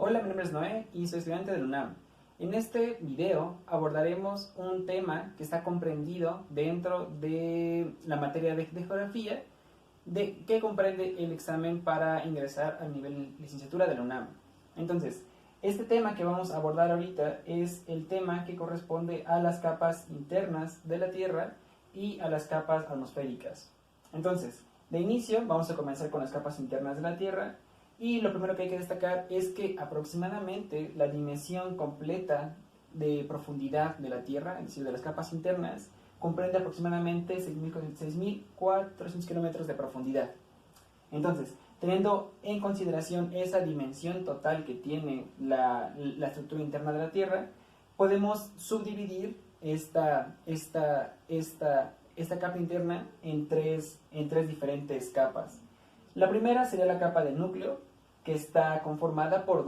Hola, mi nombre es Noé y soy estudiante de la UNAM. En este video abordaremos un tema que está comprendido dentro de la materia de geografía, que comprende el examen para ingresar al nivel licenciatura de la UNAM. Entonces, este tema que vamos a abordar ahorita es el tema que corresponde a las capas internas de la Tierra y a las capas atmosféricas. Entonces, de inicio vamos a comenzar con las capas internas de la Tierra. Y lo primero que hay que destacar es que aproximadamente la dimensión completa de profundidad de la Tierra, es decir, de las capas internas, comprende aproximadamente 6.400 kilómetros de profundidad. Entonces, teniendo en consideración esa dimensión total que tiene la estructura interna de la Tierra, podemos subdividir esta capa interna en tres diferentes capas. La primera sería la capa del núcleo, que está conformada por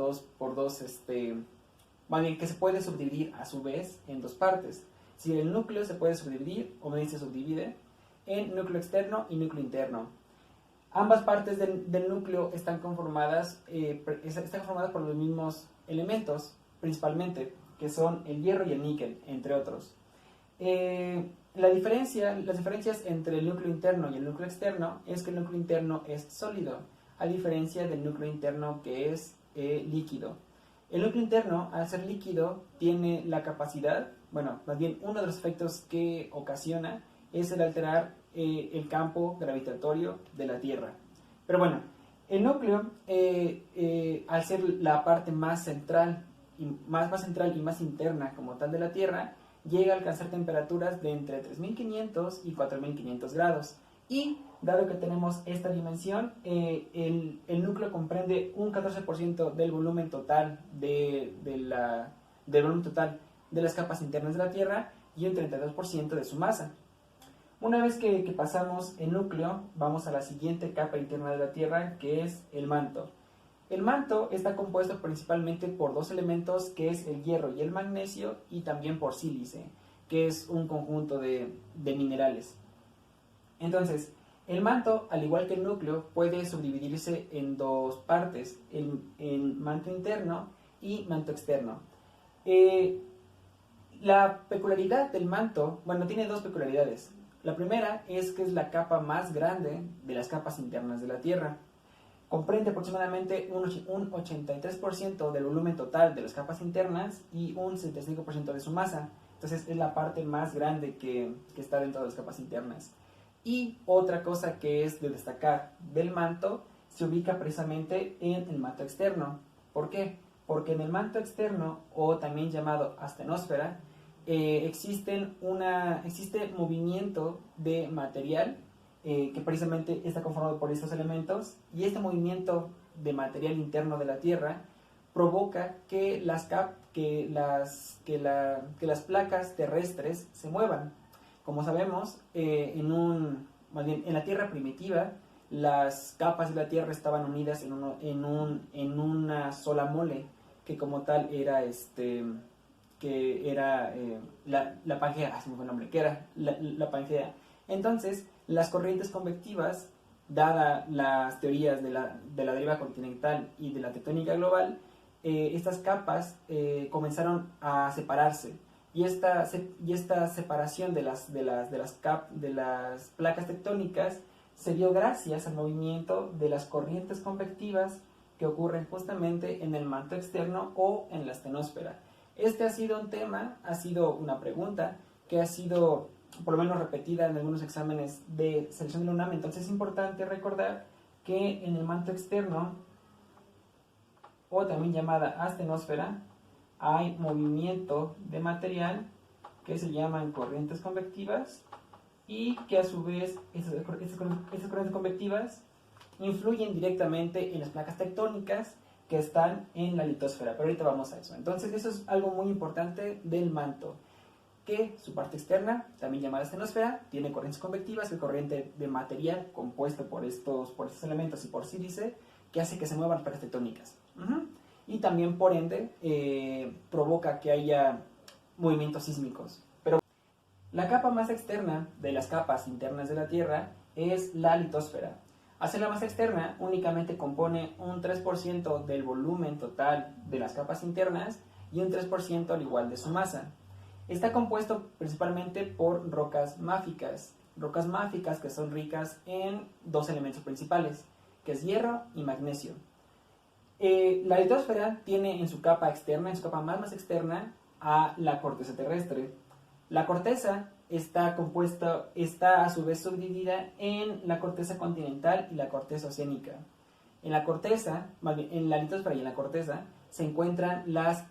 que se puede subdividir a su vez en dos partes. Si el núcleo se puede subdividir, o bien se subdivide, en núcleo externo y núcleo interno. Ambas partes del núcleo están conformadas por los mismos elementos, principalmente, que son el hierro y el níquel, entre otros. Las diferencias entre el núcleo interno y el núcleo externo es que el núcleo interno es sólido, a diferencia del núcleo interno que es líquido. El núcleo interno, al ser líquido, tiene la capacidad, más bien uno de los efectos que ocasiona es el alterar el campo gravitatorio de la Tierra. Pero bueno, el núcleo, al ser la parte más central y más interna como tal de la Tierra, llega a alcanzar temperaturas de entre 3.500 y 4.500 grados. Y dado que tenemos esta dimensión, el núcleo comprende un 14% del volumen total del volumen total de las capas internas de la Tierra y un 32% de su masa. Una vez que pasamos el núcleo, vamos a la siguiente capa interna de la Tierra, que es el manto. El manto está compuesto principalmente por dos elementos, que es el hierro y el magnesio, y también por sílice, que es un conjunto de minerales. Entonces, el manto, al igual que el núcleo, puede subdividirse en dos partes, en manto interno y manto externo. La peculiaridad del manto, tiene dos peculiaridades. La primera es que es la capa más grande de las capas internas de la Tierra. Comprende aproximadamente un 83% del volumen total de las capas internas y un 75% de su masa. Entonces es la parte más grande que está dentro de las capas internas. Y otra cosa que es de destacar del manto, se ubica precisamente en el manto externo. ¿Por qué? Porque en el manto externo, o también llamado astenosfera, existe movimiento de material que precisamente está conformado por estos elementos, y este movimiento de material interno de la Tierra provoca que las placas terrestres se muevan. Como sabemos, en la Tierra primitiva, las capas de la Tierra estaban unidas en una sola mole, que como tal era la Pangea, se me fue el nombre, que era la Pangea. Entonces, las corrientes convectivas, dada las teorías de la deriva continental y de la tectónica global, estas capas comenzaron a separarse. Y esta separación de las placas tectónicas se dio gracias al movimiento de las corrientes convectivas que ocurren justamente en el manto externo o en la astenosfera. Este ha sido un tema, ha sido una pregunta que ha sido por lo menos repetida en algunos exámenes de selección de la UNAM. Entonces es importante recordar que en el manto externo, o también llamada astenosfera, hay movimiento de material que se llaman corrientes convectivas, y que a su vez estas corrientes convectivas influyen directamente en las placas tectónicas que están en la litosfera, pero ahorita vamos a eso. Entonces eso es algo muy importante del manto, que su parte externa, también llamada astenosfera, tiene corrientes convectivas, el corriente de material compuesto por estos elementos y por sílice, que hace que se muevan las placas tectónicas. Y también, por ende, provoca que haya movimientos sísmicos. Pero la capa más externa de las capas internas de la Tierra es la litosfera. Hacia la masa externa únicamente compone un 3% del volumen total de las capas internas y un 3% al igual de su masa. Está compuesto principalmente por rocas máficas que son ricas en dos elementos principales, que es hierro y magnesio. La litosfera tiene en su capa externa, en su capa más externa, a la corteza terrestre. La corteza está a su vez subdividida en la corteza continental y la corteza oceánica. En la corteza, en la litosfera y en la corteza, se encuentran las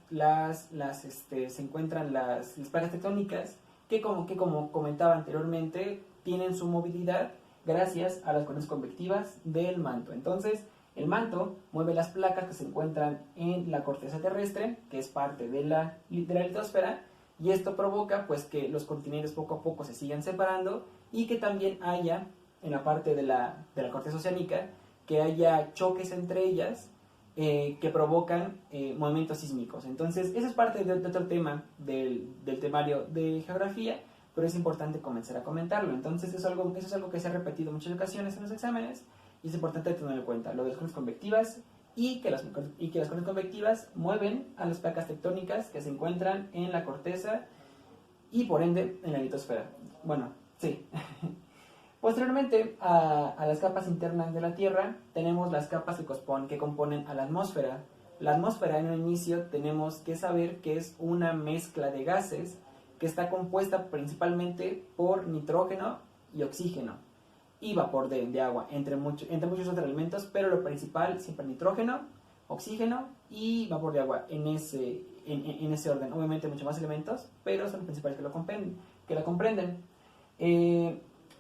placas tectónicas que como comentaba anteriormente, tienen su movilidad gracias a las corrientes convectivas del manto. Entonces, el manto mueve las placas que se encuentran en la corteza terrestre, que es parte de la litosfera, y esto provoca pues que los continentes poco a poco se sigan separando y que también haya, en la parte de la corteza oceánica, que haya choques entre ellas que provocan movimientos sísmicos. Entonces, eso es parte de otro tema del temario de geografía, pero es importante comenzar a comentarlo. Entonces, eso es algo que se ha repetido muchas ocasiones en los exámenes y es importante tenerlo en cuenta, lo de las corrientes convectivas y que las corrientes convectivas mueven a las placas tectónicas que se encuentran en la corteza y por ende en la litosfera. Bueno, sí. Posteriormente a las capas internas de la Tierra tenemos las capas que componen a la atmósfera. La atmósfera en un inicio tenemos que saber que es una mezcla de gases que está compuesta principalmente por nitrógeno y oxígeno y vapor de agua, entre muchos otros elementos, pero lo principal siempre nitrógeno, oxígeno y vapor de agua en ese orden. Obviamente muchos más elementos, pero son los principales que la comprenden.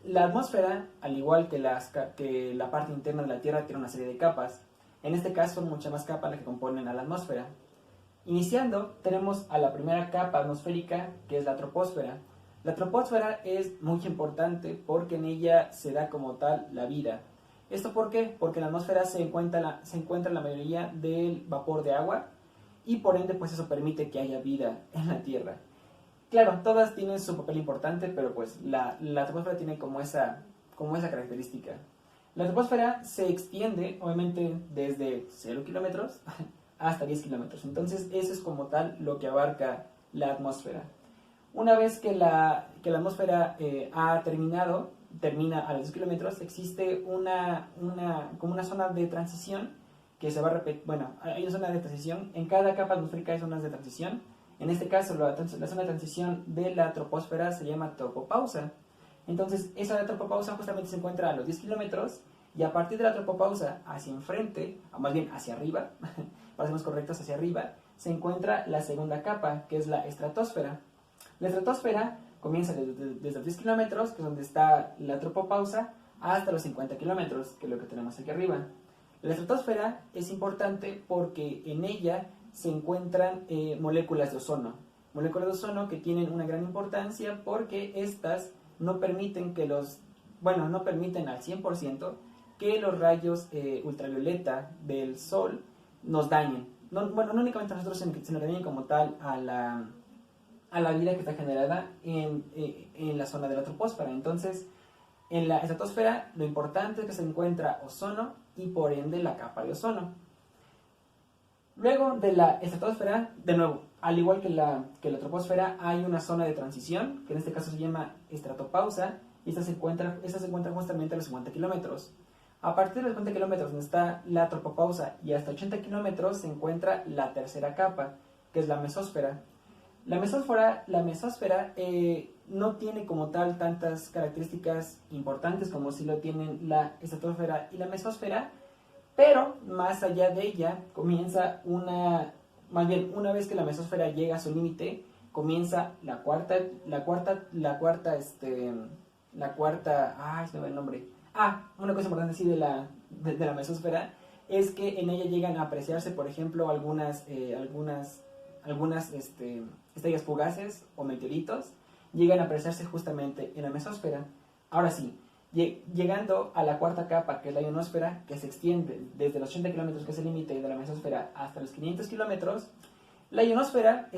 La atmósfera, al igual que la parte interna de la Tierra, tiene una serie de capas. En este caso son muchas más capas las que componen a la atmósfera. Iniciando, tenemos a la primera capa atmosférica, que es la troposfera. La troposfera es muy importante porque en ella se da como tal la vida. ¿Esto por qué? Porque en la atmósfera se encuentra la mayoría del vapor de agua y por ende pues eso permite que haya vida en la Tierra. Claro, todas tienen su papel importante, pero pues la troposfera tiene como esa característica. La troposfera se extiende, obviamente, desde 0 kilómetros hasta 10 kilómetros. Entonces, eso es como tal lo que abarca la atmósfera. Una vez que la atmósfera termina a los 10 kilómetros, existe como una zona de transición que se va a repetir. Bueno, hay una zona de transición. En cada capa atmosférica hay zonas de transición. En este caso, la zona de transición de la troposfera se llama tropopausa. Entonces, esa tropopausa justamente se encuentra a los 10 kilómetros y a partir de la tropopausa hacia enfrente, o más bien hacia arriba, para ser más correctos, hacia arriba, se encuentra la segunda capa, que es la estratosfera. La estratosfera comienza desde los 10 kilómetros, que es donde está la tropopausa, hasta los 50 kilómetros, que es lo que tenemos aquí arriba. La estratosfera es importante porque en ella se encuentran moléculas de ozono que tienen una gran importancia porque estas no permiten no permiten al 100% que los rayos ultravioleta del sol nos dañen. No únicamente a nosotros, sino también como tal a la vida que está generada en la zona de la troposfera. Entonces, en la estratosfera lo importante es que se encuentra ozono y por ende la capa de ozono. Luego de la estratosfera, de nuevo, al igual que la troposfera, hay una zona de transición, que en este caso se llama estratopausa, y esta se encuentra justamente a los 50 kilómetros. A partir de los 50 kilómetros, donde está la tropopausa, y hasta 80 kilómetros, se encuentra la tercera capa, que es la mesósfera. La mesósfera no tiene como tal tantas características importantes como si lo tienen la estratosfera y la mesósfera, pero más allá de ella comienza una vez que la mesósfera llega a su límite, comienza la cuarta, ay, se me va el nombre. Una cosa importante sí de la mesósfera es que en ella llegan a apreciarse, por ejemplo, algunas estrellas fugaces o meteoritos, llegan a apreciarse justamente en la mesósfera. Ahora sí, llegando a la cuarta capa, que es la ionosfera, que se extiende desde los 80 kilómetros, que es el límite de la mesósfera, hasta los 500 kilómetros, la ionosfera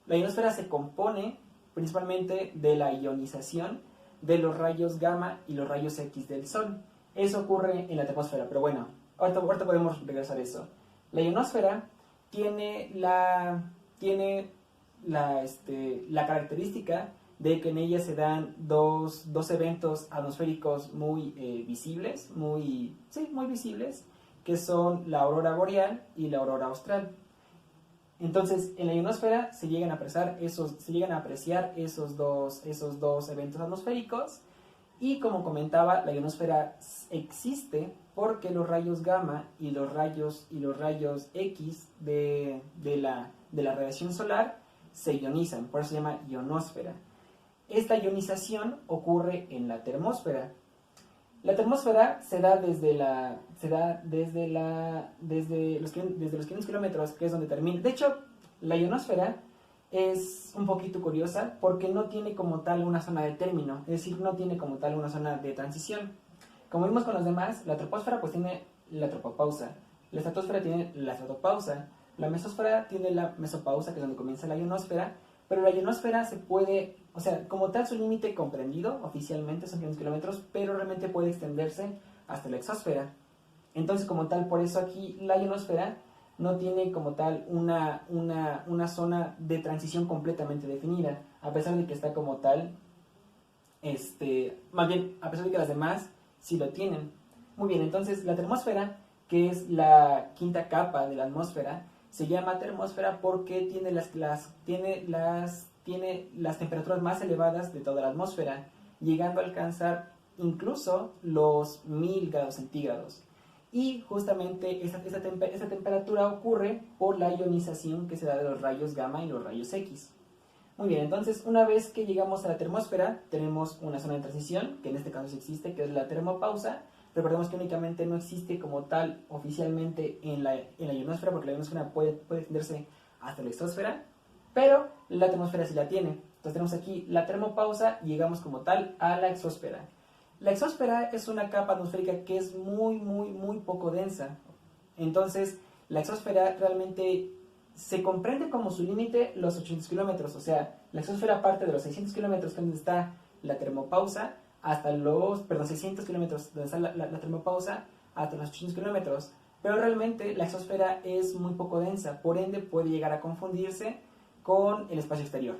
la ionosfera se compone principalmente de la ionización de los rayos gamma y los rayos X del Sol. Eso ocurre en la termósfera, pero bueno, ahorita podemos regresar a eso. La ionosfera tiene la característica de que en ella se dan dos eventos atmosféricos muy visibles, muy visibles, que son la aurora boreal y la aurora austral. Entonces, en la ionosfera se llegan a apreciar esos dos eventos atmosféricos, y como comentaba, la ionosfera existe porque los rayos gamma y los rayos X de la radiación solar se ionizan, por eso se llama ionosfera. Esta ionización ocurre en la termósfera. La termósfera se da desde los 500 kilómetros, que es donde termina. De hecho, la ionosfera es un poquito curiosa porque no tiene como tal una zona de término, es decir, no tiene como tal una zona de transición. Como vimos con los demás, la troposfera pues tiene la tropopausa, la estratosfera tiene la estratopausa, la mesosfera tiene la mesopausa, que es donde comienza la ionosfera, pero la ionosfera se puede, o sea, como tal su límite comprendido oficialmente son 500 kilómetros, pero realmente puede extenderse hasta la exósfera. Entonces, como tal, por eso aquí la ionosfera no tiene como tal una zona de transición completamente definida, a pesar de que está como tal, más bien, a pesar de que las demás sí lo tienen. Muy bien, entonces la termósfera, que es la quinta capa de la atmósfera, se llama termósfera porque tiene las temperaturas más elevadas de toda la atmósfera, llegando a alcanzar incluso los 1000 grados centígrados. Y justamente esta temperatura ocurre por la ionización que se da de los rayos gamma y los rayos X. Muy bien, entonces una vez que llegamos a la termósfera, tenemos una zona de transición, que en este caso sí existe, que es la termopausa. Recordemos que únicamente no existe como tal oficialmente en la ionosfera, porque la ionosfera puede extenderse hasta la exósfera, pero la termósfera sí la tiene. Entonces tenemos aquí la termopausa y llegamos como tal a la exósfera. La exósfera es una capa atmosférica que es muy poco densa. Entonces, la exósfera realmente se comprende como su límite los 800 kilómetros. O sea, la exósfera parte de los 600 kilómetros, que es donde está la termopausa, hasta los, 600 kilómetros, donde está la termopausa, hasta los 800 kilómetros. Pero realmente la exósfera es muy poco densa, por ende puede llegar a confundirse con el espacio exterior.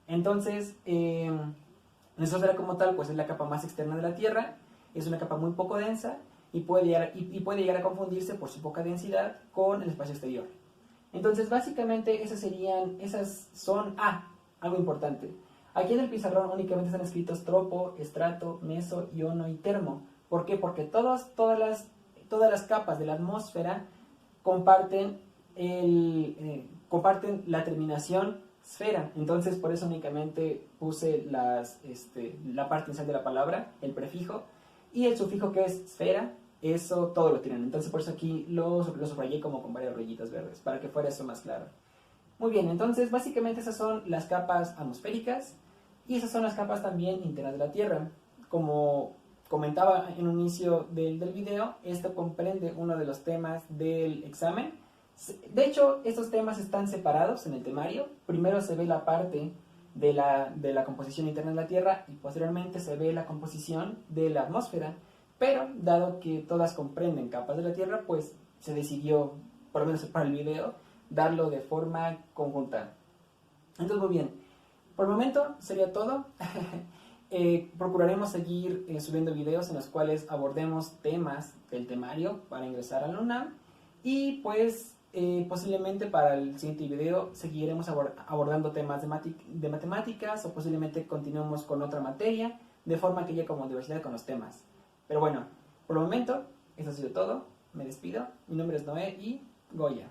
Entonces, la exósfera como tal, pues es la capa más externa de la Tierra, es una capa muy poco densa y puede llegar a confundirse por su poca densidad con el espacio exterior. Entonces, básicamente, esas son, algo importante. Aquí en el pizarrón únicamente están escritos tropo, estrato, meso, iono y termo. ¿Por qué? Porque todas las capas de la atmósfera comparten la terminación esfera. Entonces, por eso únicamente puse la parte inicial de la palabra, el prefijo, y el sufijo, que es esfera. Eso todo lo tienen. Entonces, por eso aquí lo subrayé como con varias rayitas verdes, para que fuera eso más claro. Muy bien, entonces básicamente esas son las capas atmosféricas y esas son las capas también internas de la Tierra. Como comentaba en un inicio del video, esto comprende uno de los temas del examen. De hecho, estos temas están separados en el temario. Primero se ve la parte de la composición interna de la Tierra y posteriormente se ve la composición de la atmósfera. Pero, dado que todas comprenden capas de la Tierra, pues se decidió, por lo menos para el video, darlo de forma conjunta. Entonces, muy bien. Por el momento sería todo. Procuraremos seguir subiendo videos en los cuales abordemos temas del temario para ingresar a la UNAM. Y pues posiblemente para el siguiente video seguiremos abordando temas de matemáticas, o posiblemente continuemos con otra materia, de forma que haya como diversidad con los temas. Pero bueno, por el momento, eso ha sido todo. Me despido. Mi nombre es Noé y Goya.